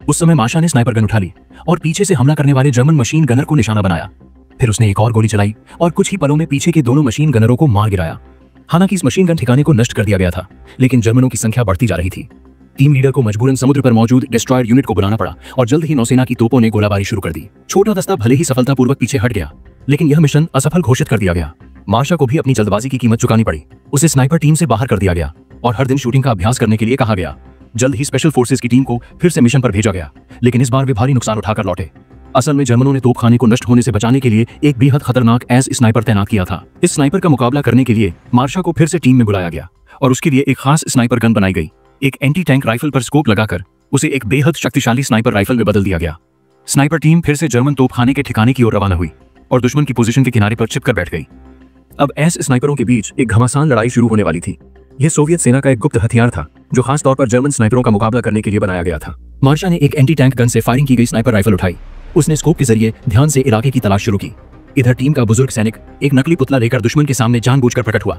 उस समय मार्शा ने स्नाइपर गन उठा ली और पीछे से हमला करने वाले जर्मन मशीन गनर को निशाना बनाया। फिर उसने एक और गोली चलाई और कुछ ही पलों में पीछे के दोनों मशीन गनरों को मार गिराया। हालांकि इस मशीन गन ठिकाने को नष्ट कर दिया गया था, लेकिन जर्मनों की संख्या बढ़ती जा रही थी। टीम लीडर को मजबूरन समुद्र पर मौजूद डिस्ट्रॉयर यूनिट को बुलाना पड़ा और जल्द ही नौसेना की तोपों ने गोलाबारी शुरू कर दी। छोटा दस्ता भले ही सफलतापूर्वक पीछे हट गया, लेकिन यह मिशन असफल घोषित कर दिया गया। मार्शा को भी अपनी जल्दबाजी की कीमत चुकानी पड़ी। उसे स्नाइपर टीम से बाहर कर दिया गया और हर दिन शूटिंग का अभ्यास करने के लिए कहा गया। जल्द ही स्पेशल फोर्सेस की टीम को फिर से मिशन पर भेजा गया, लेकिन इस बार वे भारी नुकसान उठाकर लौटे। असल में जर्मनों ने तोपखाने को नष्ट होने से बचाने के लिए एक बेहद खतरनाक एस स्नाइपर तैनात किया था। इस स्नाइपर का मुकाबला करने के लिए मार्शा को फिर से टीम में बुलाया गया और उसके लिए एक खास स्नाइपर गन बनाई गई। एक एंटी टैंक राइफल पर स्कोप लगाकर उसे एक बेहद शक्तिशाली स्नाइपर राइफल में बदल दिया गया। स्नाइपर टीम फिर से जर्मन तोपखाने के ठिकाने की ओर रवाना हुई और दुश्मन की पोजीशन के किनारे पर छिपकर बैठ गई। अब एस स्नाइपरों के बीच एक घमासान लड़ाई शुरू होने वाली थी। यह सोवियत सेना का एक गुप्त हथियार था जो खास तौर पर जर्मन स्नाइपरों का मुकाबला करने के लिए बनाया गया था। मार्शा ने एक एंटी टैंक गन से फायरिंग की गई स्नाइपर राइफल उठाई। उसने स्कोप के जरिए ध्यान से इलाके की तलाश शुरू की। इधर टीम का बुजुर्ग सैनिक एक नकली पुतला लेकर दुश्मन के सामने जानबूझकर प्रकट हुआ।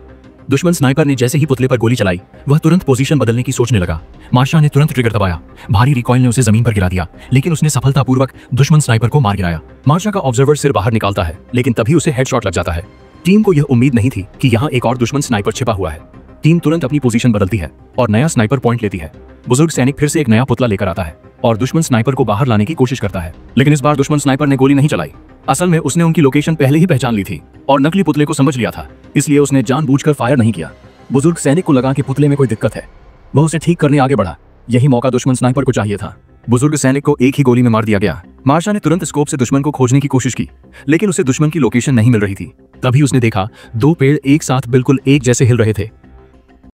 दुश्मन स्नाइपर ने जैसे ही पुतले पर गोली चलाई, वह तुरंत पोजीशन बदलने की सोचने लगा। मार्शा ने तुरंत ट्रिगर दबाया। भारी रिकॉइल ने उसे जमीन पर गिरा दिया, लेकिन उसने सफलतापूर्वक दुश्मन स्नाइपर को मार गिराया। मार्शा का ऑब्जर्वर सिर बाहर निकालता है, लेकिन तभी उसे हेडशॉट लग जाता है। टीम को यह उम्मीद नहीं थी कि यहाँ एक और दुश्मन स्नाइपर छिपा हुआ है। टीम तुरंत अपनी पोजीशन बदलती है और नया स्नाइपर पॉइंट लेती है। बुजुर्ग सैनिक फिर से एक नया पुतला लेकर आता है और दुश्मन स्नाइपर को बाहर लाने की कोशिश करता है, लेकिन इस बार दुश्मन स्नाइपर ने गोली नहीं चलाई। असल में उसने उनकी लोकेशन पहले ही पहचान ली थी और नकली पुतले को समझ लिया था, इसलिए उसने जानबूझकर फायर नहीं किया। बुजुर्ग सैनिक को लगा कि पुतले में कोई दिक्कत है। वह उसे ठीक करने आगे बढ़ा। यही मौका दुश्मन स्नाइपर को चाहिए था। बुजुर्ग सैनिक को एक ही गोली में मार दिया गया। मार्शा ने तुरंत स्कोप से दुश्मन को खोजने की कोशिश की, लेकिन उसे दुश्मन की लोकेशन नहीं मिल रही थी। तभी उसने देखा दो पेड़ एक साथ बिल्कुल एक जैसे हिल रहे थे।